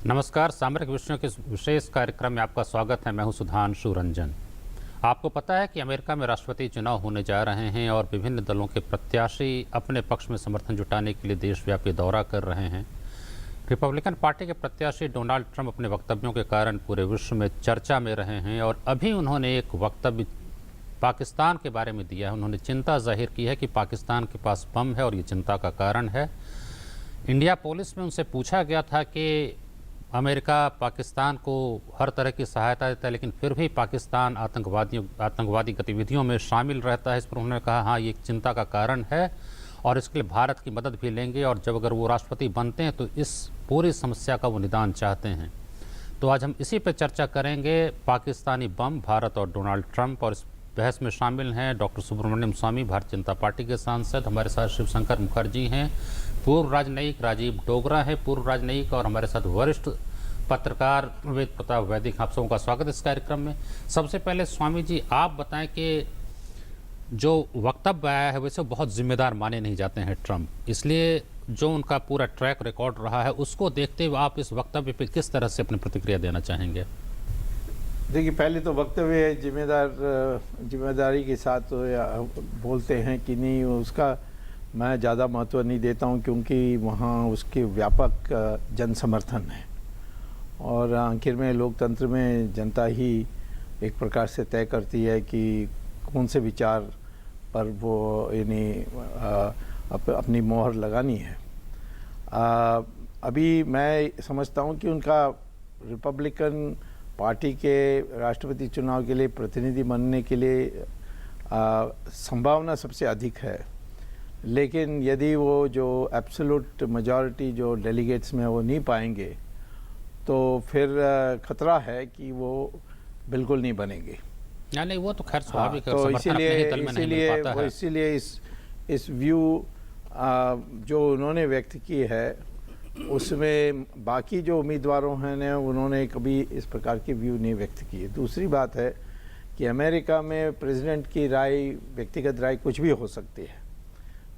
नमस्कार। सामरिक विषयों के इस विशेष कार्यक्रम में आपका स्वागत है। मैं हूं सुधांशु रंजन। आपको पता है कि अमेरिका में राष्ट्रपति चुनाव होने जा रहे हैं और विभिन्न दलों के प्रत्याशी अपने पक्ष में समर्थन जुटाने के लिए देशव्यापी दौरा कर रहे हैं। रिपब्लिकन पार्टी के प्रत्याशी डोनाल्ड ट्रंप अपने वक्तव्यों के कारण पूरे विश्व में चर्चा में रहे हैं और अभी उन्होंने एक वक्तव्य पाकिस्तान के बारे में दिया है। उन्होंने चिंता जाहिर की है कि पाकिस्तान के पास बम है और ये चिंता का कारण है। इंडिया पुलिस में उनसे पूछा गया था कि अमेरिका पाकिस्तान को हर तरह की सहायता देता है, लेकिन फिर भी पाकिस्तान आतंकवादी गतिविधियों में शामिल रहता है। इस पर उन्होंने कहा हाँ, ये एक चिंता का कारण है और इसके लिए भारत की मदद भी लेंगे और जब अगर वो राष्ट्रपति बनते हैं तो इस पूरी समस्या का वो निदान चाहते हैं। तो आज हम इसी पर चर्चा करेंगे। पाकिस्तानी बम, भारत और डोनाल्ड ट्रंप। और इस बहस में शामिल हैं डॉक्टर सुब्रमण्यम स्वामी, भारतीय जनता पार्टी के सांसद। हमारे साथ शिवशंकर मुखर्जी हैं, पूर्व राजनयिक। राजीव डोगरा है, पूर्व राजनयिक। और हमारे साथ वरिष्ठ पत्रकार वेद प्रताप वैदिक। आप सबों का स्वागत इस कार्यक्रम में। सबसे पहले स्वामी जी, आप बताएं कि जो वक्तव्य आया है वैसे बहुत जिम्मेदार माने नहीं जाते हैं ट्रंप, इसलिए जो उनका पूरा ट्रैक रिकॉर्ड रहा है उसको देखते हुए आप इस वक्तव्य पे किस तरह से अपनी प्रतिक्रिया देना चाहेंगे? देखिए, पहले तो वक्तव्य जिम्मेदारी के साथ तो बोलते हैं कि नहीं, उसका मैं ज़्यादा महत्व नहीं देता हूं, क्योंकि वहाँ उसके व्यापक जन समर्थन है और आखिर में लोकतंत्र में जनता ही एक प्रकार से तय करती है कि कौन से विचार पर वो यानी अपनी मोहर लगानी है। अभी मैं समझता हूँ कि उनका रिपब्लिकन पार्टी के राष्ट्रपति चुनाव के लिए प्रतिनिधि बनने के लिए संभावना सबसे अधिक है, लेकिन यदि वो जो एब्सोल्यूट मेजॉरिटी जो डेलीगेट्स में वो नहीं पाएंगे तो फिर खतरा है कि वो बिल्कुल नहीं बनेंगे। नहीं, वो तो खैर स्वाभाविक है। तो इसीलिए इस व्यू जो उन्होंने व्यक्त की है उसमें बाकी जो उम्मीदवारों हैं ने उन्होंने कभी इस प्रकार की व्यू नहीं व्यक्त की है। दूसरी बात है कि अमेरिका में प्रेसिडेंट की राय, व्यक्तिगत राय कुछ भी हो सकती है,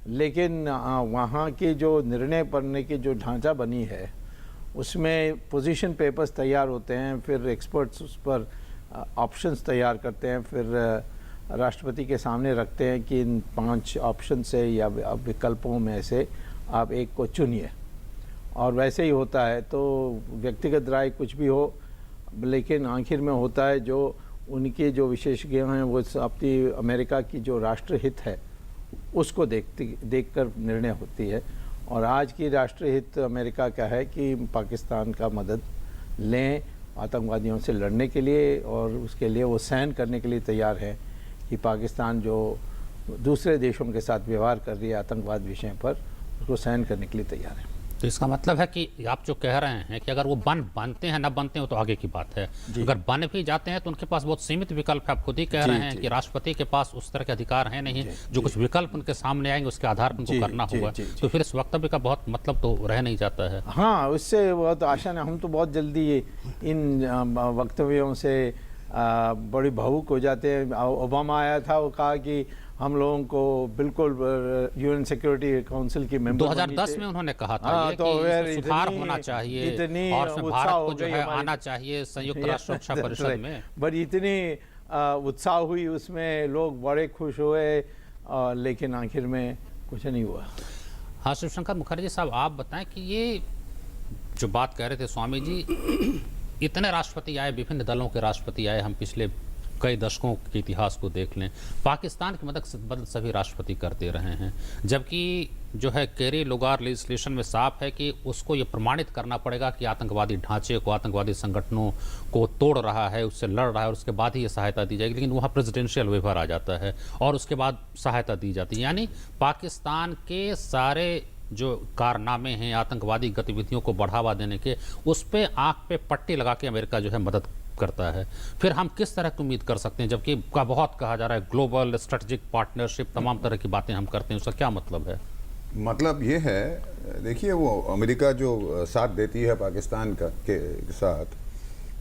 लेकिन वहाँ के जो निर्णय करने की जो ढांचा बनी है उसमें पोजीशन पेपर्स तैयार होते हैं, फिर एक्सपर्ट्स उस पर ऑप्शंस तैयार करते हैं, फिर राष्ट्रपति के सामने रखते हैं कि इन 5 ऑप्शन से या विकल्पों में से आप एक को चुनिए, और वैसे ही होता है। तो व्यक्तिगत राय कुछ भी हो, लेकिन आखिर में होता है जो उनके जो विशेषज्ञ हैं वो अपनी अमेरिका की जो राष्ट्रहित है उसको देखकर निर्णय होती है। और आज की राष्ट्रहित अमेरिका का है कि पाकिस्तान का मदद लें आतंकवादियों से लड़ने के लिए, और उसके लिए वो सहन करने के लिए तैयार है कि पाकिस्तान जो दूसरे देशों के साथ व्यवहार कर रही है आतंकवाद विषय पर, उसको सहन करने के लिए तैयार है। तो इसका मतलब है कि आप जो कह रहे हैं कि अगर वो बनते हैं, ना बनते हैं तो आगे की बात है। अगर बन भी जाते हैं तो उनके पास बहुत सीमित विकल्प है। आप खुद ही कह रहे हैं कि राष्ट्रपति के पास उस तरह के अधिकार है नहीं। जो कुछ विकल्प उनके सामने आएंगे उसके आधार पर उनको करना होगा। तो फिर इस वक्तव्य का बहुत मतलब तो रह नहीं जाता है। हाँ, उससे बहुत आशा नहीं। हम तो बहुत जल्दी इन वक्तव्यों से बड़ी भावुक हो जाते हैं। ओबामा आया था, वो कहा कि हम लोगों को बिल्कुल यूएन सिक्योरिटी काउंसिल की मेंबर 2010 में उन्होंने कहा था तो कि सुधार होना चाहिए और भारत को जो है आना चाहिए संयुक्त राष्ट्र सुरक्षा परिषद में। बट इतनी उत्साह हुई उसमें, लोग बड़े खुश हुए, लेकिन आखिर में कुछ नहीं हुआ। हाँ, शिवशंकर मुखर्जी साहब, आप बताएं कि ये जो बात कह रहे थे स्वामी जी, इतने राष्ट्रपति आए, विभिन्न दलों के राष्ट्रपति आए, हम पिछले कई दशकों के इतिहास को देख लें, पाकिस्तान की मदद सभी राष्ट्रपति करते रहे हैं, जबकि जो है केरी लुगार लेजिस्लेशन में साफ है कि उसको ये प्रमाणित करना पड़ेगा कि आतंकवादी ढांचे को, आतंकवादी संगठनों को तोड़ रहा है, उससे लड़ रहा है, और उसके बाद ही ये सहायता दी जाएगी। लेकिन वहाँ प्रेसिडेंशियल वेवर आ जाता है और उसके बाद सहायता दी जाती है। यानी पाकिस्तान के सारे जो कारनामे हैं आतंकवादी गतिविधियों को बढ़ावा देने के, उस पर आँख पे पट्टी लगा के अमेरिका जो है मदद करता है। फिर हम किस तरह की उम्मीद कर सकते हैं, जबकि का बहुत कहा जा रहा है ग्लोबल स्ट्रेटेजिक पार्टनरशिप, तमाम तरह की बातें हम करते हैं, उसका क्या मतलब है? मतलब ये है, देखिए, वो अमेरिका जो साथ देती है पाकिस्तान का के साथ,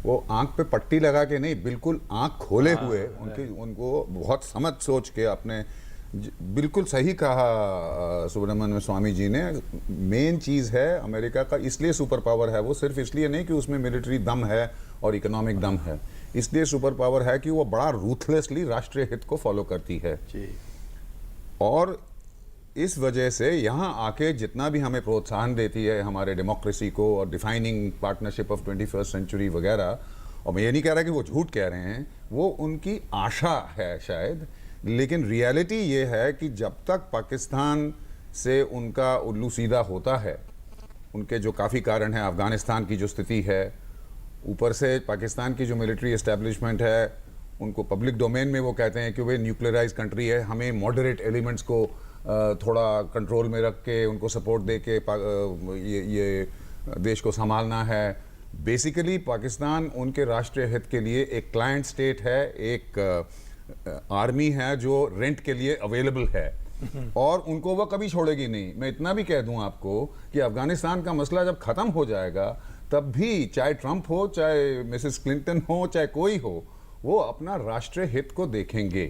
वो आंख पे पट्टी लगा के नहीं, बिल्कुल आंख खोले हुए उनको बहुत समझ सोच के अपने बिल्कुल सही कहा सुब्रमण्यम स्वामी जी ने। मेन चीज़ है अमेरिका का इसलिए सुपर पावर है, वो सिर्फ इसलिए नहीं कि उसमें मिलिट्री दम है और इकोनॉमिक दम है, इसलिए सुपर पावर है कि वो बड़ा रूथलेसली राष्ट्रीय हित को फॉलो करती है जी। और इस वजह से यहाँ आके जितना भी हमें प्रोत्साहन देती है हमारे डेमोक्रेसी को और defining partnership of 21st century वगैरह, और मैं ये नहीं कह रहा कि वो झूठ कह रहे हैं, वो उनकी आशा है शायद, लेकिन रियलिटी ये है कि जब तक पाकिस्तान से उनका उल्लू सीधा होता है, उनके जो काफ़ी कारण हैं, अफ़गानिस्तान की जो स्थिति है, ऊपर से पाकिस्तान की जो मिलिट्री इस्टेब्लिशमेंट है, उनको पब्लिक डोमेन में वो कहते हैं कि वे न्यूक्लियराइज कंट्री है, हमें मॉडरेट एलिमेंट्स को थोड़ा कंट्रोल में रख के उनको सपोर्ट दे के ये देश को संभालना है। बेसिकली पाकिस्तान उनके राष्ट्रीय हित के लिए एक क्लाइंट स्टेट है, एक आर्मी है जो रेंट के लिए अवेलेबल है और उनको वह कभी छोड़ेगी नहीं। मैं इतना भी कह दूं आपको कि अफगानिस्तान का मसला जब खत्म हो जाएगा तब भी चाहे ट्रंप हो, चाहे मिसेस क्लिंटन हो, चाहे कोई हो, वो अपना राष्ट्रीय हित को देखेंगे।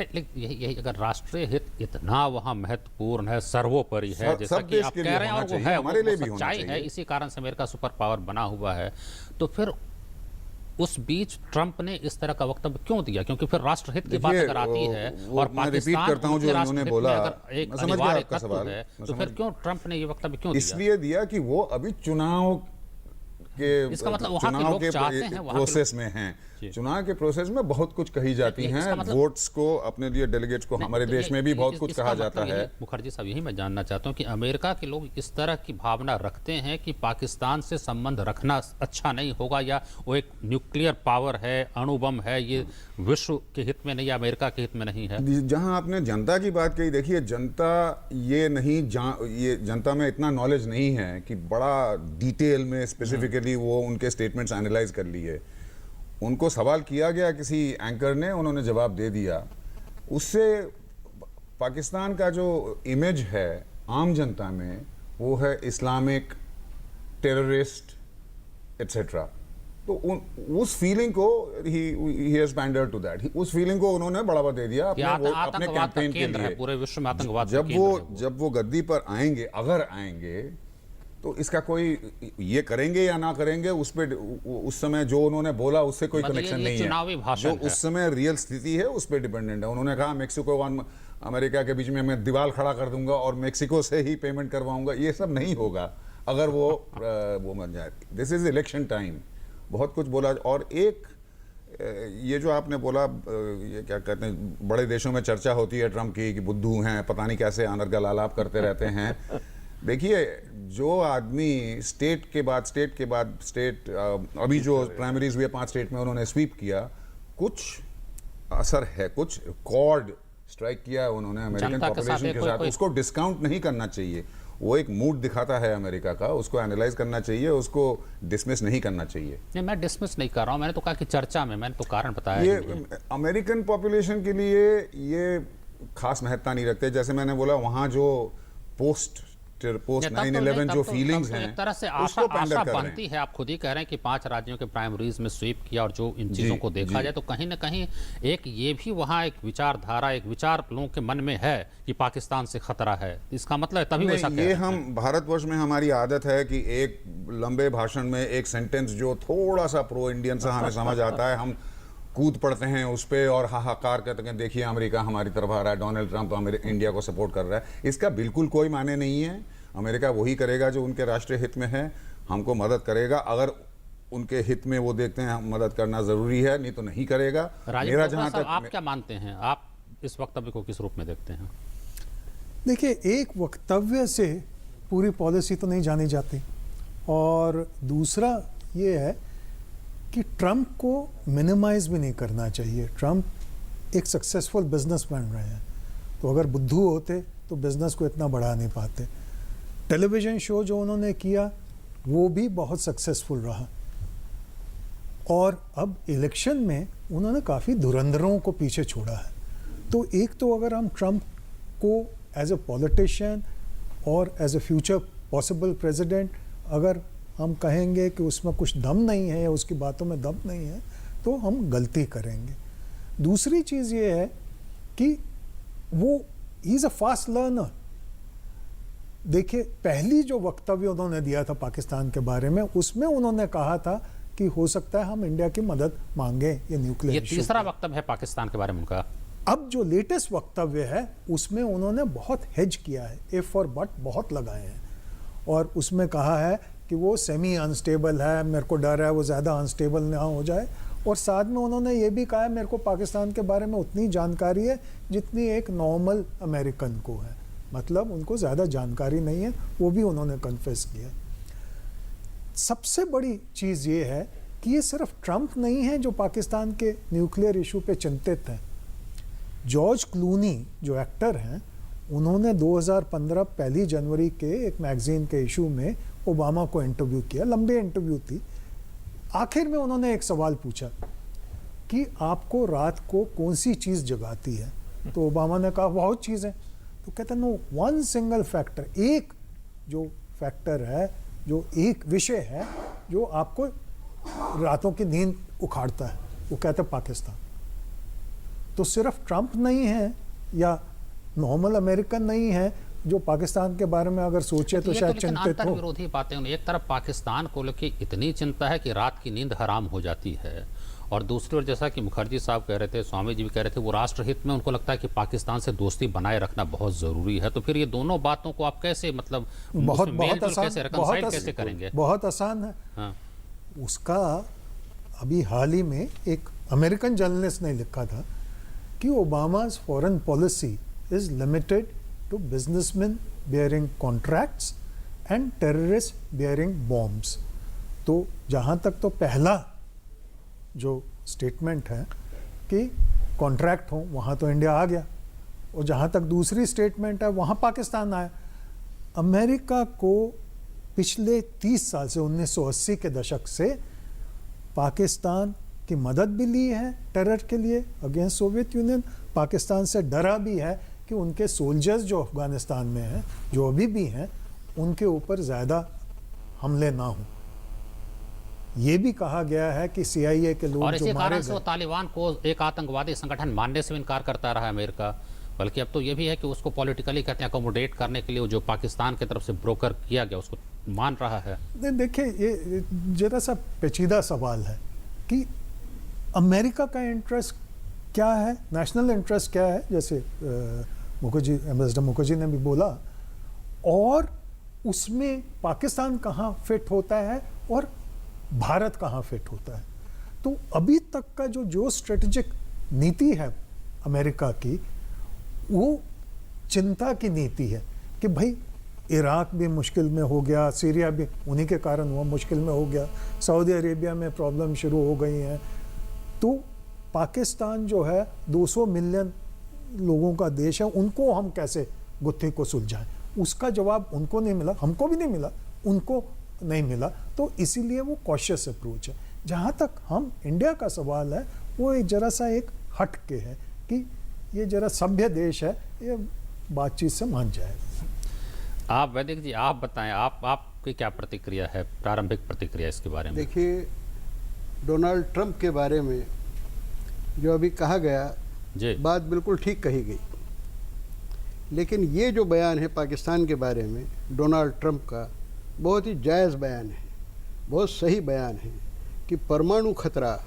लेकिन यही अगर राष्ट्रीय हित इतना वहाँ महत्वपूर्ण है, सर्वोपरि है, जैसा कि आप कह रहे हैं, और वो है, हमारे लिए भी सच्चाई है, इसी कारण से अमेरिका सुपर पावर बना हुआ है, तो फिर उस बीच ट्रंप ने इस तरह का वक्तव्य क्यों दिया? क्योंकि फिर राष्ट्रहित की बात अगर आती है और पाकिस्तान करता हूं जो उन्होंने बोला, एक अनिवार्य तत्व है, तो फिर क्यों ट्रंप ने ये वक्तव्य क्यों दिया? इसलिए दिया कि वो अभी चुनाव के प्रोसेस में हैं। चुनाव के प्रोसेस में बहुत कुछ कही जाती हैं, वोट्स को, अपने लिए डेलीगेट्स को, हमारे देश में भी बहुत कुछ कहा जाता है। मुखर्जी साहब, यही मैं जानना चाहता हूं कि अमेरिका के लोग इस तरह की भावना रखते हैं कि पाकिस्तान से संबंध रखना अच्छा नहीं होगा, या वो एक न्यूक्लियर पावर है, अणुबम है, ये विश्व के हित में नहीं, या अमेरिका के हित में नहीं है? जहां आपने जनता की बात कही, देखिए जनता ये नहीं, ये जनता में इतना नॉलेज नहीं है कि बड़ा डिटेल में स्पेसिफिकली वो उनके स्टेटमेंट्स एनालाइज कर लिए। उनको सवाल किया गया किसी एंकर ने, उन्होंने जवाब दे दिया। उससे पाकिस्तान का जो इमेज है आम जनता में, वो है इस्लामिक टेररिस्ट एटसेट्रा। तो उस फीलिंग को ही हैज पैंडर्ड टू दैट, उस फीलिंग को उन्होंने बढ़ावा दे दिया अपने कैंपेन के लिए। पूरे विश्व में आतंकवाद जब वो गद्दी पर आएंगे, अगर आएंगे, तो इसका कोई ये करेंगे या ना करेंगे उस पे, उस समय जो उन्होंने बोला उससे कोई कनेक्शन नहीं है। जो उस समय रियल स्थिति है उस पे डिपेंडेंट है। उन्होंने कहा मेक्सिको और अमेरिका के बीच में मैं दीवार खड़ा कर दूंगा और मेक्सिको से ही पेमेंट करवाऊंगा, ये सब नहीं होगा अगर वो बन जाए। दिस इज इलेक्शन टाइम, बहुत कुछ बोला। और एक ये जो आपने बोला, ये क्या कहते हैं, बड़े देशों में चर्चा होती है ट्रंप की कि बुद्धू हैं, पता नहीं कैसे अनर्गल आलाप करते रहते हैं। देखिए, जो आदमी स्टेट के बाद स्टेट, अभी जो प्राइमरीज हुए 5 स्टेट में उन्होंने स्वीप किया, कुछ असर है, कुछ रिकॉर्ड स्ट्राइक किया है उन्होंने अमेरिकन पॉपुलेशन के साथ। उसको डिस्काउंट नहीं करना चाहिए। वो एक मूड दिखाता है अमेरिका का, उसको एनालाइज करना चाहिए, उसको डिसमिस नहीं करना चाहिए। नहीं, मैं डिसमिस नहीं कर रहा हूं, मैंने तो कहा कि चर्चा में, मैंने तो कारण बताया। ये अमेरिकन पॉपुलेशन के लिए ये खास महत्ता नहीं रखते। जैसे मैंने बोला, वहां जो पोस्ट 9/11 जो फीलिंग्स हैं, एक तरह से आशा बनती है। आप खुद ही कह रहे हैं कि 5 राज्यों के प्राइमरीज में स्वीप किया, और जो इन चीजों को देखा जाए तो कहीं ना कहीं एक ये भी वहां एक विचारधारा, एक विचार लोगों के मन में है कि पाकिस्तान से खतरा है। इसका मतलब तभी वैसा ये हम भारतवर्ष में हमारी आदत है कि एक लंबे भाषण में एक सेंटेंस जो थोड़ा सा प्रो इंडियन सा हमें समझ आता है, हम कूद पड़ते हैं उस पर और हाहाकार करते हैं, देखिए अमेरिका हमारी तरफ आ रहा है, डोनाल्ड ट्रंप इंडिया को सपोर्ट कर रहा है। इसका बिल्कुल कोई माने नहीं है। अमेरिका वही करेगा जो उनके राष्ट्रीय हित में है, हमको मदद करेगा। अगर उनके हित में वो देखते हैं मदद करना जरूरी है, नहीं तो नहीं करेगा। मेरा जहां तक, आप क्या मानते हैं, आप इस वक्तव्य को किस रूप में देखते हैं? देखिए, एक वक्तव्य से पूरी पॉलिसी तो नहीं जानी जाती, और दूसरा ये है कि ट्रंप को मिनिमाइज भी नहीं करना चाहिए। ट्रंप एक सक्सेसफुल बिजनेसमैन रहे हैं, तो अगर बुद्धू होते तो बिजनेस को इतना बढ़ा नहीं पाते। टेलीविज़न शो जो उन्होंने किया वो भी बहुत सक्सेसफुल रहा, और अब इलेक्शन में उन्होंने काफ़ी धुरंधरों को पीछे छोड़ा है। तो एक तो अगर हम ट्रंप को एज ए पॉलिटिशियन और as a future possible president अगर हम कहेंगे कि उसमें कुछ दम नहीं है या उसकी बातों में दम नहीं है, तो हम गलती करेंगे। दूसरी चीज़ ये है कि वो he is a fast learner. देखिए, पहली जो वक्तव्य उन्होंने दिया था पाकिस्तान के बारे में, उसमें उन्होंने कहा था कि हो सकता है हम इंडिया की मदद मांगे ये न्यूक्लियर ये इशू तीसरा पे। वक्तव्य है पाकिस्तान के बारे में उनका। अब जो लेटेस्ट वक्तव्य है उसमें उन्होंने बहुत हेज किया है, इफ और बट बहुत लगाए हैं, और उसमें कहा है कि वो सेमी अनस्टेबल है, मेरे को डर है वो ज़्यादा अनस्टेबल ना हो जाए, और साथ में उन्होंने ये भी कहा है मेरे को पाकिस्तान के बारे में उतनी जानकारी है जितनी एक नॉर्मल अमेरिकन को है, मतलब उनको ज़्यादा जानकारी नहीं है, वो भी उन्होंने कन्फेस किया। सबसे बड़ी चीज़ ये है कि ये सिर्फ ट्रंप नहीं है जो पाकिस्तान के न्यूक्लियर इशू पे चिंतित हैं। जॉर्ज क्लूनी जो एक्टर हैं, उन्होंने 2015 पहली जनवरी के एक मैगजीन के इशू में ओबामा को इंटरव्यू किया, लंबे इंटरव्यू थी। आखिर में उन्होंने एक सवाल पूछा कि आपको रात को कौन सी चीज़ जगाती है, तो ओबामा ने कहा बहुत चीज़ें। तो कहते नो, वन सिंगल फैक्टर, एक जो फैक्टर है, जो एक विषय है जो आपको रातों की नींद उखाड़ता है, वो कहते हैं पाकिस्तान। तो सिर्फ ट्रंप नहीं है या नॉर्मल अमेरिकन नहीं है जो पाकिस्तान के बारे में अगर सोचे तो शायद चिंतित हो। विरोधी बातें, एक तरफ पाकिस्तान को लेकर इतनी चिंता है कि रात की नींद हराम हो जाती है, और दूसरी ओर जैसा कि मुखर्जी साहब कह रहे थे, स्वामी जी भी कह रहे थे, वो राष्ट्रहित में उनको लगता है कि पाकिस्तान से दोस्ती बनाए रखना बहुत जरूरी है। तो फिर ये दोनों बातों को आप कैसे, मतलब बहुत कैसे करेंगे? बहुत आसान है। हाँ। उसका अभी हाल ही में एक अमेरिकन जर्नलिस्ट ने लिखा था कि Obama's foreign policy is limited to businessman bearing contracts and terrorist bearing bombs. तो जहाँ तक तो पहला जो स्टेटमेंट है कि कॉन्ट्रैक्ट हो, वहाँ तो इंडिया आ गया, और जहाँ तक दूसरी स्टेटमेंट है वहाँ पाकिस्तान आया। अमेरिका को पिछले 30 साल से 1980 के दशक से पाकिस्तान की मदद भी ली है टेरर के लिए अगेंस्ट सोवियत यूनियन, पाकिस्तान से डरा भी है कि उनके सोल्जर्स जो अफगानिस्तान में हैं, जो अभी भी हैं, उनके ऊपर ज़्यादा हमले ना हों। ये भी कहा गया है कि CIA के लोग और जो इसी मारे कारण से वो गए, तालिबान को एक आतंकवादी संगठन मानने से इनकार करता रहा है अमेरिका, बल्कि अब तो ये भी है कि उसको पॉलिटिकली कहते हैं अकोमोडेट करने के लिए जो पाकिस्तान की तरफ से ब्रोकर किया गया उसको मान रहा है। देखिए ये जरा सा पेचीदा सवाल है कि अमेरिका का इंटरेस्ट क्या है, नेशनल इंटरेस्ट क्या है, जैसे एम्बेसडर मुखर्जी ने भी बोला, और उसमें पाकिस्तान कहाँ फिट होता है और भारत कहाँ फिट होता है। तो अभी तक का जो स्ट्रेटेजिक नीति है अमेरिका की, वो चिंता की नीति है कि भाई इराक भी मुश्किल में हो गया, सीरिया भी उन्हीं के कारण हुआ मुश्किल में हो गया, सऊदी अरेबिया में प्रॉब्लम शुरू हो गई हैं। तो पाकिस्तान जो है 200 मिलियन लोगों का देश है, उनको हम कैसे गुत्थी को सुलझाएं, उसका जवाब उनको नहीं मिला, हमको भी नहीं मिला, उनको नहीं मिला। तो इसीलिए वो कॉशियस अप्रोच है। जहाँ तक हम इंडिया का सवाल है, वो एक जरा सा एक हट के है कि ये जरा सभ्य देश है, ये बातचीत से मान जाएगा। आप वैदिक जी, आप बताएं, आपकी क्या प्रतिक्रिया है, प्रारंभिक प्रतिक्रिया इसके बारे में? देखिए, डोनाल्ड ट्रंप के बारे में जो अभी कहा गया जी, बात बिल्कुल ठीक कही गई, लेकिन ये जो बयान है पाकिस्तान के बारे में डोनाल्ड ट्रंप का, बहुत ही जायज़ बयान है, बहुत सही बयान है कि परमाणु खतरा,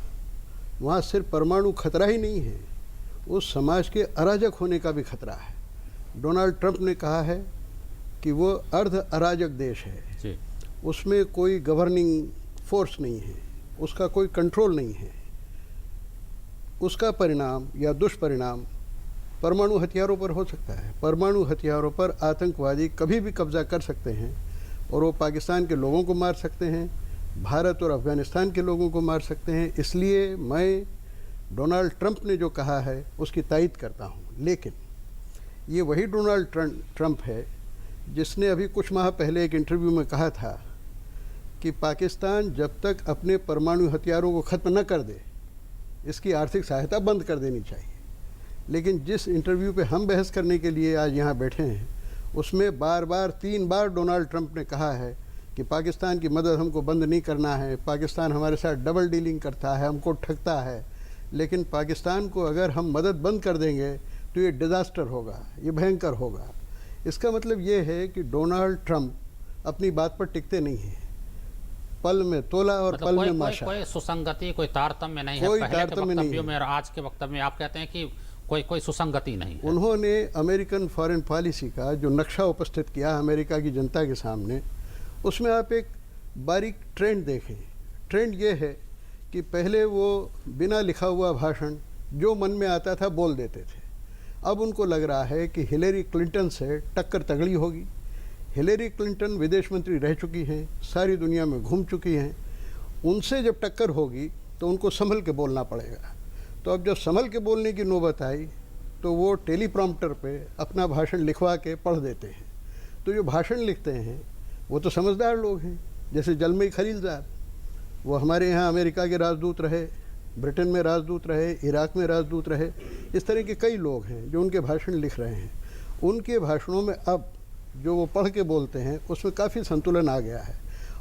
वहाँ सिर्फ परमाणु खतरा ही नहीं है, उस समाज के अराजक होने का भी खतरा है। डोनाल्ड ट्रंप ने कहा है कि वो अर्ध अराजक देश है जी, उसमें कोई गवर्निंग फोर्स नहीं है, उसका कोई कंट्रोल नहीं है, उसका परिणाम या दुष्परिणाम परमाणु हथियारों पर हो सकता है। परमाणु हथियारों पर आतंकवादी कभी भी कब्जा कर सकते हैं और वो पाकिस्तान के लोगों को मार सकते हैं, भारत और अफ़गानिस्तान के लोगों को मार सकते हैं। इसलिए मैं डोनाल्ड ट्रंप ने जो कहा है उसकी तायद करता हूँ, लेकिन ये वही डोनाल्ड ट्रंप है जिसने अभी कुछ माह पहले एक इंटरव्यू में कहा था कि पाकिस्तान जब तक अपने परमाणु हथियारों को ख़त्म न कर दे, इसकी आर्थिक सहायता बंद कर देनी चाहिए। लेकिन जिस इंटरव्यू पे हम बहस करने के लिए आज यहाँ बैठे हैं, उसमें बार बार 3 बार डोनाल्ड ट्रंप ने कहा है कि पाकिस्तान की मदद हमको बंद नहीं करना है, पाकिस्तान हमारे साथ डबल डीलिंग करता है, हमको ठगता है। लेकिन पाकिस्तान को अगर हम मदद बंद कर देंगे तो ये डिज़ास्टर होगा, ये भयंकर होगा। इसका मतलब ये है कि डोनाल्ड ट्रंप अपनी बात पर टिकते नहीं हैं। पल में तोला और मतलब पल में माशा। कोई सुसंगति, कोई तारतम्य नहीं है। कोई पहले के तारतम्य नहीं वक्तव्यों है। में और आज के वक्तव्य में आप कहते हैं कि कोई सुसंगति नहीं है। उन्होंने अमेरिकन फॉरेन पॉलिसी का जो नक्शा उपस्थित किया अमेरिका की जनता के सामने, उसमें आप एक बारीक ट्रेंड देखें। ट्रेंड ये है कि पहले वो बिना लिखा हुआ भाषण जो मन में आता था बोल देते थे। अब उनको लग रहा है कि हिलेरी क्लिंटन से टक्कर तगड़ी होगी। हिलेरी क्लिंटन विदेश मंत्री रह चुकी हैं, सारी दुनिया में घूम चुकी हैं। उनसे जब टक्कर होगी तो उनको संभल के बोलना पड़ेगा। तो अब जब संभल के बोलने की नौबत आई तो वो टेलीप्रॉम्प्टर पे अपना भाषण लिखवा के पढ़ देते हैं। तो जो भाषण लिखते हैं वो तो समझदार लोग हैं, जैसे जलमई खलीलज़ाद, वो हमारे यहाँ अमेरिका के राजदूत रहे, ब्रिटेन में राजदूत रहे, इराक में राजदूत रहे। इस तरह के कई लोग हैं जो उनके भाषण लिख रहे हैं। उनके भाषणों में अब जो वो पढ़ के बोलते हैं उसमें काफ़ी संतुलन आ गया है,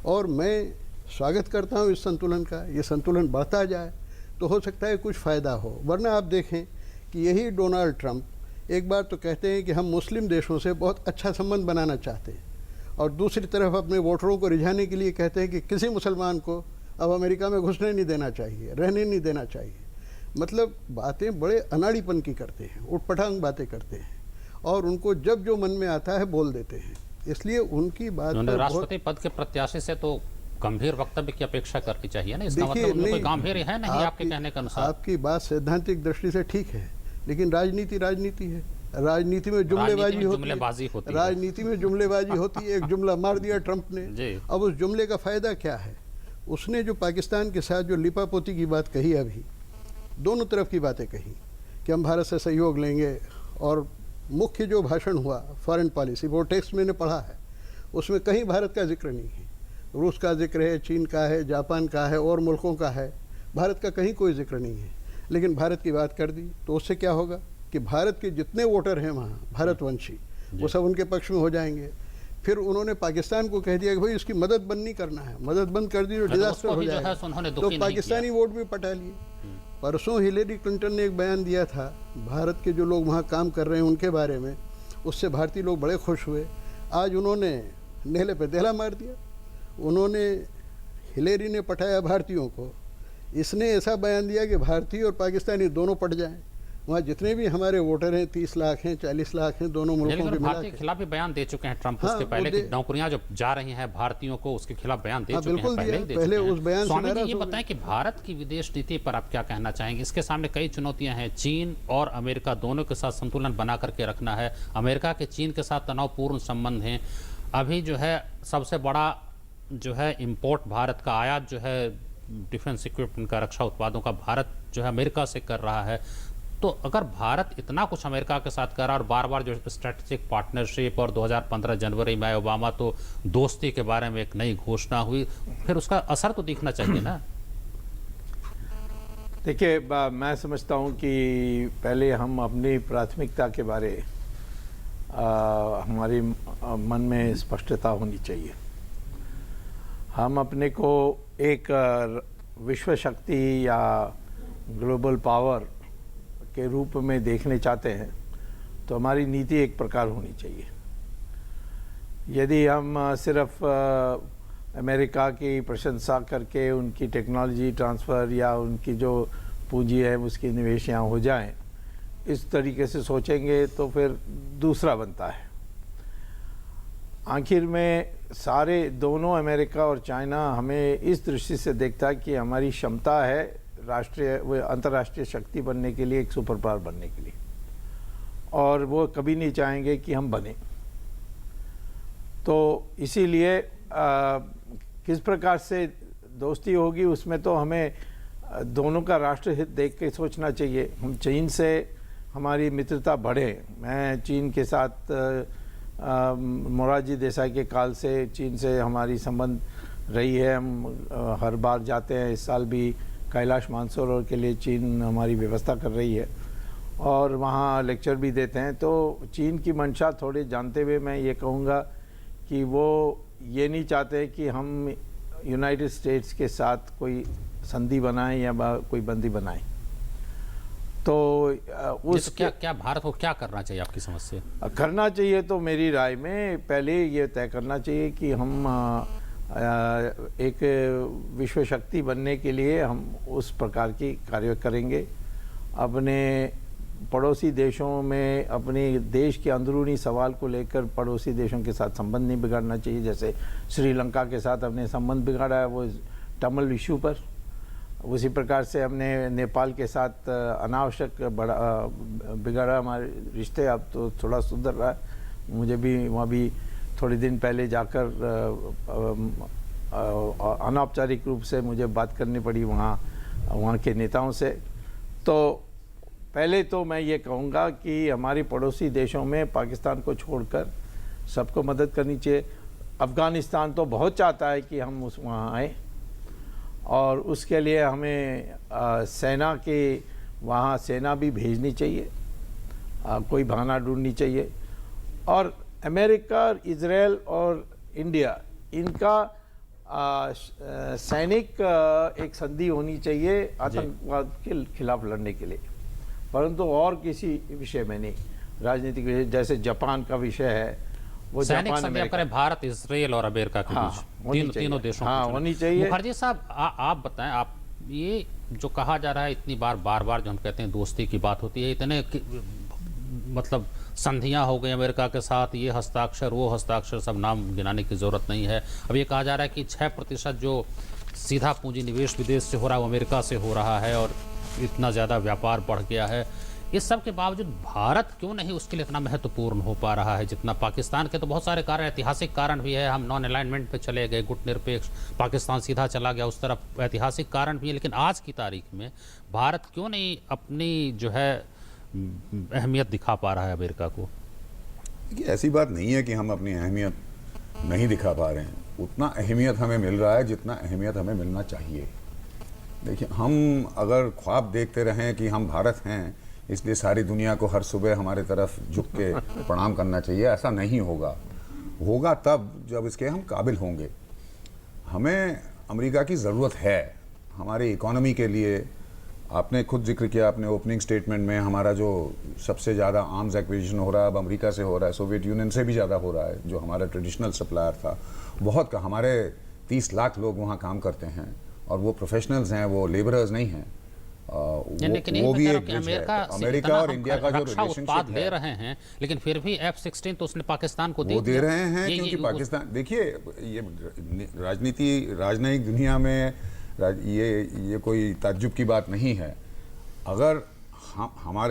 और मैं स्वागत करता हूँ इस संतुलन का। ये संतुलन बढ़ता जाए तो हो सकता है कुछ फ़ायदा हो। वरना आप देखें कि यही डोनाल्ड ट्रंप एक बार तो कहते हैं कि हम मुस्लिम देशों से बहुत अच्छा संबंध बनाना चाहते हैं, और दूसरी तरफ अपने वोटरों को रिझाने के लिए कहते हैं कि किसी मुसलमान को अब अमेरिका में घुसने नहीं देना चाहिए, रहने नहीं देना चाहिए। मतलब बातें बड़े अनाड़ीपन की करते हैं, उटपटांग बातें करते हैं, और उनको जब जो मन में आता है बोल देते हैं। इसलिए उनकी बात पर राष्ट्रपति पद के प्रत्याशी से तो गंभीर वक्तव्य की अपेक्षा करनी चाहिए ना। इसका मतलब उनमें कोई गंभीर है नहीं आपके कहने के अनुसार। आपकी बात सैद्धांतिक दृष्टि से ठीक है, लेकिन राजनीति राजनीति है। राजनीति में जुमलेबाजी होती है। राजनीति में जुमलेबाजी होती है। एक जुमला मार दिया ट्रंप ने, अब उस जुमले का फायदा क्या है? उसने जो पाकिस्तान के साथ जो लिपापोती की बात कही, अभी दोनों तरफ की बातें कही कि हम भारत से सहयोग लेंगे, और मुख्य जो भाषण हुआ फॉरेन पॉलिसी, वो टेक्स्ट मैंने पढ़ा है, उसमें कहीं भारत का जिक्र नहीं है। रूस का जिक्र है, चीन का है, जापान का है, और मुल्कों का है। भारत का कहीं कोई जिक्र नहीं है। लेकिन भारत की बात कर दी तो उससे क्या होगा कि भारत के जितने वोटर हैं वहाँ भारतवंशी, वो सब उनके पक्ष में हो जाएंगे। फिर उन्होंने पाकिस्तान को कह दिया कि भाई इसकी मदद बंद नहीं करना है। मदद बंद कर दी तो डिजास्टर हो जाएगा। तो पाकिस्तानी वोट भी पटा लिए। परसों हिलेरी क्लिंटन ने एक बयान दिया था भारत के जो लोग वहाँ काम कर रहे हैं उनके बारे में, उससे भारतीय लोग बड़े खुश हुए। आज उन्होंने नेहले पे देहला मार दिया। उन्होंने, हिलेरी ने पटाया भारतीयों को, इसने ऐसा बयान दिया कि भारतीय और पाकिस्तानी दोनों पट जाएं। वहाँ जितने भी हमारे वोटर हैं 30 लाख हैं, 40 लाख हैं, दोनों मुल्कों के भारतीय के खिलाफ भी बयान दे चुके हैं ट्रंप। उसके पहले की नौकरियां जो जा रही हैं भारतीयों को, उसके खिलाफ बयान दे चुके हैं। पहले उस बयान से ये बताएं कि भारत की विदेश नीति पर आप क्या कहना चाहेंगे? इसके सामने कई चुनौतियां हैं। चीन और अमेरिका दोनों के साथ संतुलन बना करके रखना है। अमेरिका के चीन के साथ तनावपूर्ण संबंध हैं। अभी जो है सबसे बड़ा जो है इंपोर्ट भारत का, आयात जो है डिफेंस इक्विपमेंट का, रक्षा उत्पादों का, भारत जो है अमेरिका से कर रहा है। तो अगर भारत इतना कुछ अमेरिका के साथ कर रहा है, और बार बार जो स्ट्रेटेजिक पार्टनरशिप, और 2015 जनवरी में ओबामा तो दोस्ती के बारे में एक नई घोषणा हुई, फिर उसका असर तो दिखना चाहिए ना। देखिए, मैं समझता हूँ कि पहले हम अपनी प्राथमिकता के बारे हमारी मन में स्पष्टता होनी चाहिए। हम अपने को एक विश्व शक्ति या ग्लोबल पावर के रूप में देखने चाहते हैं तो हमारी नीति एक प्रकार होनी चाहिए। यदि हम सिर्फ अमेरिका की प्रशंसा करके उनकी टेक्नोलॉजी ट्रांसफ़र या उनकी जो पूंजी है उसकी निवेश यहाँ हो जाएं, इस तरीके से सोचेंगे तो फिर दूसरा बनता है। आखिर में सारे दोनों अमेरिका और चाइना हमें इस दृष्टि से देखता है कि हमारी क्षमता है अंतर्राष्ट्रीय शक्ति बनने के लिए, एक सुपर पावर बनने के लिए, और वो कभी नहीं चाहेंगे कि हम बने। तो इसीलिए किस प्रकार से दोस्ती होगी उसमें तो हमें दोनों का राष्ट्रहित देख के सोचना चाहिए। हम चीन से हमारी मित्रता बढ़े। मैं चीन के साथ मोरारजी देसाई के काल से चीन से हमारी संबंध रही है। हम हर बार जाते हैं। इस साल भी कैलाश मानसरोवर के लिए चीन हमारी व्यवस्था कर रही है और वहाँ लेक्चर भी देते हैं। तो चीन की मंशा थोड़े जानते हुए मैं ये कहूँगा कि वो ये नहीं चाहते कि हम यूनाइटेड स्टेट्स के साथ कोई संधि बनाएं या कोई बंदी बनाएं। तो उस क्या भारत को क्या करना चाहिए आपकी समझ से? करना चाहिए तो मेरी राय में पहले ये तय करना चाहिए कि हम एक विश्व शक्ति बनने के लिए हम उस प्रकार की कार्य करेंगे। अपने पड़ोसी देशों में अपने देश के अंदरूनी सवाल को लेकर पड़ोसी देशों के साथ संबंध नहीं बिगाड़ना चाहिए। जैसे श्रीलंका के साथ हमने संबंध बिगाड़ा है वो तमिल इशू पर, उसी प्रकार से हमने नेपाल के साथ अनावश्यक बिगाड़ा हमारे रिश्ते। अब तो थोड़ा सुधर रहा है, मुझे भी वहाँ भी थोड़े दिन पहले जाकर अनौपचारिक रूप से मुझे बात करनी पड़ी वहाँ के नेताओं से। तो पहले तो मैं ये कहूँगा कि हमारे पड़ोसी देशों में पाकिस्तान को छोड़कर सबको मदद करनी चाहिए। अफ़गानिस्तान तो बहुत चाहता है कि हम वहाँ आएँ और उसके लिए हमें सेना के वहाँ सेना भी भेजनी चाहिए, कोई बहाना ढूंढनी चाहिए। और अमेरिका, इजराइल और इंडिया इनका सैनिक एक संधि होनी चाहिए आतंकवाद के खिलाफ लड़ने के लिए, परंतु और किसी विषय में नहीं। राजनीतिक विषय जैसे जापान का विषय है वो सैनिक संधि करें भारत, इजराइल और अमेरिका के बीच, तीनों देशों हाँ होनी चाहिए। मुखर्जी साहब आप बताएं, आप ये जो कहा जा रहा है इतनी बार जो हम कहते हैं दोस्ती की बात होती है, इतने मतलब संधियां हो गई अमेरिका के साथ, ये हस्ताक्षर वो हस्ताक्षर, सब नाम गिनाने की जरूरत नहीं है। अब ये कहा जा रहा है कि 6% जो सीधा पूंजी निवेश विदेश से हो रहा है वो अमेरिका से हो रहा है और इतना ज़्यादा व्यापार बढ़ गया है। इस सब के बावजूद भारत क्यों नहीं उसके लिए इतना महत्वपूर्ण हो पा रहा है जितना पाकिस्तान के? तो बहुत सारे कारण, ऐतिहासिक कारण भी है, हम नॉन अलाइनमेंट पे चले गए, गुट निरपेक्ष, पाकिस्तान सीधा चला गया उस तरफ, ऐतिहासिक कारण भी है। लेकिन आज की तारीख में भारत क्यों नहीं अपनी जो है अहमियत दिखा पा रहा है अमेरिका को? देखिए, ऐसी बात नहीं है कि हम अपनी अहमियत नहीं दिखा पा रहे हैं। उतना अहमियत हमें मिल रहा है जितना अहमियत हमें मिलना चाहिए। देखिए, हम अगर ख्वाब देखते रहें कि हम भारत हैं इसलिए सारी दुनिया को हर सुबह हमारे तरफ झुक के प्रणाम करना चाहिए, ऐसा नहीं होगा। होगा तब जब इसके हम काबिल होंगे। हमें अमेरिका की ज़रूरत है हमारी इकोनॉमी के लिए। आपने खुद जिक्र किया अपने ओपनिंग स्टेटमेंट में, हमारा जो सबसे ज़्यादा आर्म्स एक्विजिशन हो रहा है अब अमेरिका से हो रहा है, सोवियत यूनियन से भी ज़्यादा हो रहा है, जो हमारा ट्रेडिशनल सप्लायर था। बहुत का हमारे 30 लाख लोग वहाँ काम करते हैं और वो प्रोफेशनल्स हैं, वो लेबरर्स नहीं हैं। वो भी एक ब्रिज है। अमेरिका और इंडिया का जो रिलेशनशिप दे रहे हैं, लेकिन फिर भी F-16 तो उसने पाकिस्तान को दे रहे हैं क्योंकि पाकिस्तान, देखिए ये राजनयिक दुनिया में ये कोई ताज्जुब की बात नहीं है। अगर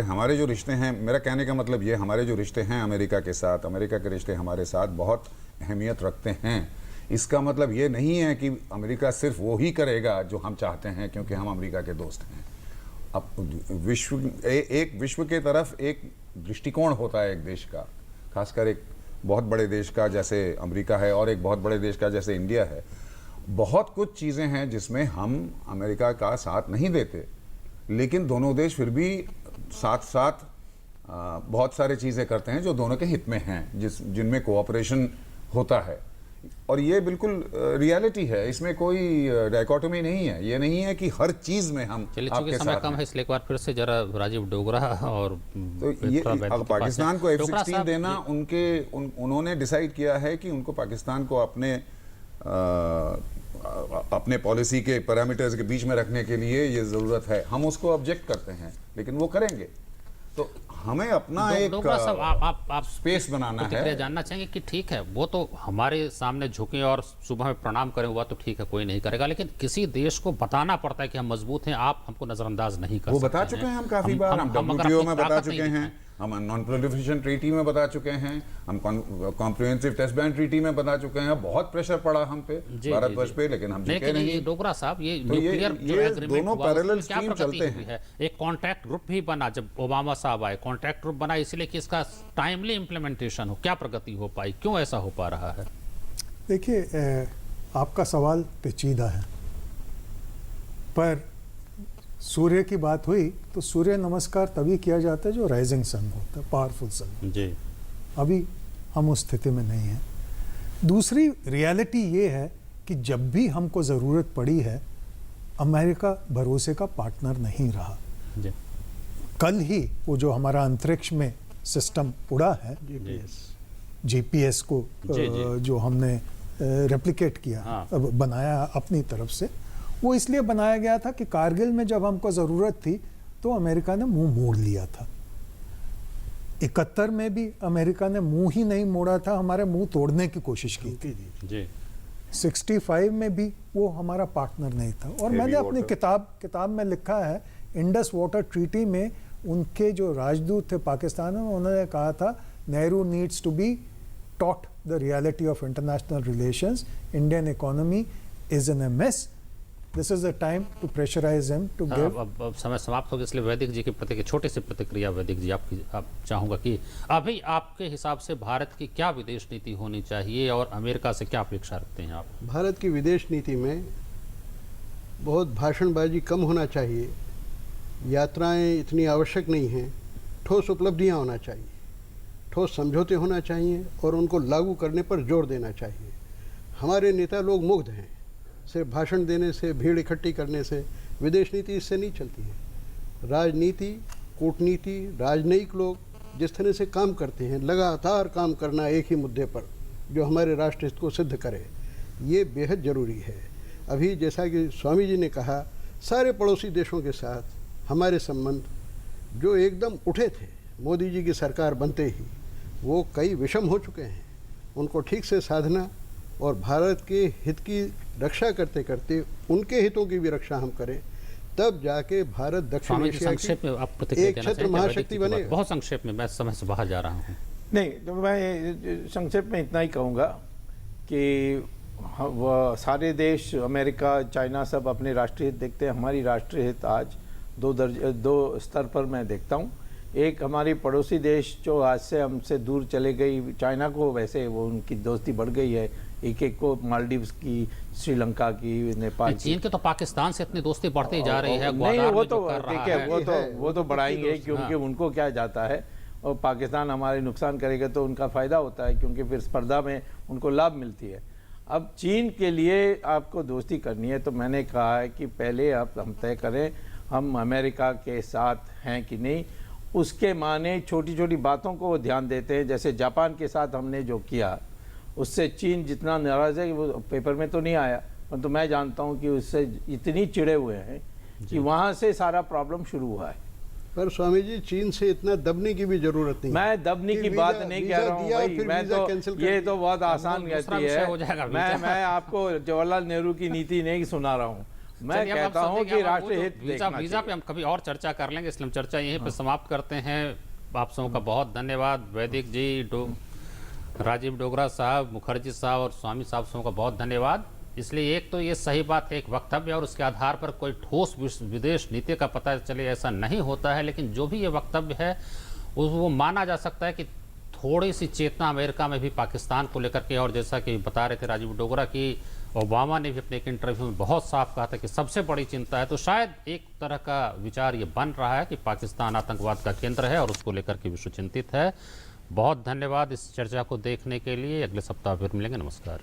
हमारे जो रिश्ते हैं, मेरा कहने का मतलब ये, हमारे जो रिश्ते हैं अमेरिका के साथ, अमेरिका के रिश्ते हमारे साथ बहुत अहमियत रखते हैं। इसका मतलब ये नहीं है कि अमेरिका सिर्फ वो ही करेगा जो हम चाहते हैं क्योंकि हम अमेरिका के दोस्त हैं। अब एक विश्व के तरफ एक दृष्टिकोण होता है एक देश का, खासकर एक बहुत बड़े देश का जैसे अमेरिका है और एक बहुत बड़े देश का जैसे इंडिया है। बहुत कुछ चीज़ें हैं जिसमें हम अमेरिका का साथ नहीं देते, लेकिन दोनों देश फिर भी साथ साथ बहुत सारे चीज़ें करते हैं जो दोनों के हित में हैं, जिनमें कोऑपरेशन होता है। और ये बिल्कुल रियलिटी है, इसमें कोई डायकोटोमी नहीं है। ये नहीं है कि हर चीज़ में हम आपके समय कम है, इसलिए एक बार फिर से जरा राजीव डोगरा और तो ये पाकिस्तान को F-16 देना उन्होंने डिसाइड किया है कि उनको पाकिस्तान को अपने पॉलिसी के पैरामीटर्स के बीच में रखने के लिए ये ज़रूरत है। हम उसको ऑब्जेक्ट करते हैं, लेकिन वो करेंगे। तो हमें अपना एक आप स्पेस बनाना है। जानना चाहेंगे कि ठीक है वो तो हमारे सामने झुकें और सुबह में प्रणाम करें, हुआ तो ठीक है, कोई नहीं करेगा, लेकिन किसी देश को बताना पड़ता है कि हम मजबूत हैं, आप हमको नजरअंदाज नहीं कर सकते। वो बता चुके हैं हम काफी बार, हम WTO में बता चुके हैं, हम नॉन प्रोलिफरेशन ट्रीटी में बता चुके हैं, हम कॉम्प्रिहेंसिव टेस्ट बैन ट्रीटी में बता चुके हैं। बहुत प्रेशर पड़ा हम पे, भारतवर्ष पे, लेकिन हम झुके नहीं। डोगरा साहब, ये दोनों पैरेलल स्ट्रीम चलते हैं। एक कॉन्टैक्ट ग्रुप भी बना जब ओबामा साहब आए, कॉन्टैक्ट ग्रुप बना इसलिए कि इसका टाइमली इम्प्लीमेंटेशन हो। क्या प्रगति हो पाई, क्यों ऐसा हो पा रहा है? देखिए, आपका सवाल पेचीदा है, पर सूर्य की बात हुई तो सूर्य नमस्कार तभी किया जाता है जो राइजिंग सन होता है, पावरफुल सन जी। अभी हम उस स्थिति में नहीं हैं। दूसरी रियलिटी ये है कि जब भी हमको ज़रूरत पड़ी है, अमेरिका भरोसे का पार्टनर नहीं रहा जी। कल ही वो जो हमारा अंतरिक्ष में सिस्टम उड़ा है जीपीएस को जो हमने रेप्लिकेट किया, अब बनाया अपनी तरफ से, वो इसलिए बनाया गया था कि कारगिल में जब हमको ज़रूरत थी तो अमेरिका ने मुंह मोड़ लिया था। 71 में भी अमेरिका ने मुंह ही नहीं मोड़ा था, हमारे मुंह तोड़ने की कोशिश की थी। 65 में भी वो हमारा पार्टनर नहीं था। और मैंने अपनी किताब में लिखा है, इंडस वाटर ट्रीटी में उनके जो राजदूत थे पाकिस्तान में, उन्होंने कहा था Nehru needs to be taught the reality of international relations. Indian economy is in a mess. This is the time to pressurize him to give. अब समय समाप्त हो गया, इसलिए वैदिक जी की प्रति छोटी सी प्रतिक्रिया वैदिक जी आप चाहूँगा कि अभी आपके हिसाब से भारत की क्या विदेश नीति होनी चाहिए और अमेरिका से क्या अपेक्षा रखते हैं आप? भारत की विदेश नीति में बहुत भाषणबाजी कम होना चाहिए, यात्राएं इतनी आवश्यक नहीं हैं, ठोस उपलब्धियां होना चाहिए, ठोस समझौते होना चाहिए और उनको लागू करने पर जोर देना चाहिए। हमारे नेता लोग मुग्ध हैं, सिर्फ भाषण देने से, भीड़ इकट्ठी करने से विदेश नीति इससे नहीं चलती है। राजनीति, कूटनीति, राजनयिक लोग जिस तरह से काम करते हैं, लगातार काम करना एक ही मुद्दे पर जो हमारे राष्ट्र हित को सिद्ध करे, ये बेहद ज़रूरी है। अभी जैसा कि स्वामी जी ने कहा, सारे पड़ोसी देशों के साथ हमारे संबंध जो एकदम उठे थे मोदी जी की सरकार बनते ही, वो कई विषम हो चुके हैं। उनको ठीक से साधना और भारत के हित की रक्षा करते करते उनके हितों की भी रक्षा हम करें, तब जाके भारत दक्षिण एशिया की एक क्षेत्र महाशक्ति बने। बहुत संक्षेप में, मैं समय से बाहर जा रहा हूँ। नहीं, तो मैं संक्षेप में इतना ही कहूँगा कि वह सारे देश, अमेरिका, चाइना, सब अपने राष्ट्रीय हित देखते हैं। हमारी राष्ट्रीय हित आज दो स्तर पर मैं देखता हूँ। एक हमारी पड़ोसी देश जो आज से हमसे दूर चले गई, चाइना को वैसे वो उनकी दोस्ती बढ़ गई है, एक को मालदीव्स की, श्रीलंका की, नेपाल की। चीन के तो पाकिस्तान से इतनी दोस्ती बढ़ती जा रही है। नहीं, वो तो ठीक है, वो तो बढ़ाएंगे क्योंकि उनको क्या जाता है, और पाकिस्तान हमारे नुकसान करेगा तो उनका फ़ायदा होता है क्योंकि फिर स्पर्धा में उनको लाभ मिलती है। अब चीन के लिए आपको दोस्ती करनी है तो मैंने कहा है कि पहले हम तय करें हम अमेरिका के साथ हैं कि नहीं। उसके माने छोटी छोटी बातों को ध्यान देते हैं, जैसे जापान के साथ हमने जो किया उससे चीन जितना नाराज़ है कि वो पेपर में तो नहीं आया, परंतु मैं जानता हूं कि उससे इतनी चिड़े हुए हैं कि वहां से सारा प्रॉब्लम शुरू हुआ है। पर स्वामी जी, चीन से इतना दबने की भी जरूरत नहीं। मैं दबने की बात नहीं कह रहा हूँ भाई, मैं तो ये तो बहुत आसान कहती है। मैं आपको जवाहरलाल नेहरू की नीति नहीं सुना रहा हूँ, मैं कहता हूं कि राष्ट्रीय हित वीजा पे हम कभी और चर्चा कर लेंगे, इसलिए हम चर्चा यहीं पे समाप्त करते हैं। आप सबों का बहुत धन्यवाद। वैदिक जी, राजीव डोगरा साहब, मुखर्जी साहब और स्वामी साहब सबों का बहुत धन्यवाद। इसलिए एक तो ये सही बात है, एक वक्तव्य और उसके आधार पर कोई ठोस विदेश नीति का पता चले ऐसा नहीं होता है, लेकिन जो भी ये वक्तव्य है वो माना जा सकता है कि थोड़ी सी चेतना अमेरिका में भी पाकिस्तान को लेकर के, और जैसा कि बता रहे थे राजीव डोगरा की ओबामा ने भी अपने एक इंटरव्यू में बहुत साफ कहा था कि सबसे बड़ी चिंता है, तो शायद एक तरह का विचार ये बन रहा है कि पाकिस्तान आतंकवाद का केंद्र है और उसको लेकर के विश्व चिंतित है। बहुत धन्यवाद इस चर्चा को देखने के लिए। अगले सप्ताह फिर मिलेंगे। नमस्कार।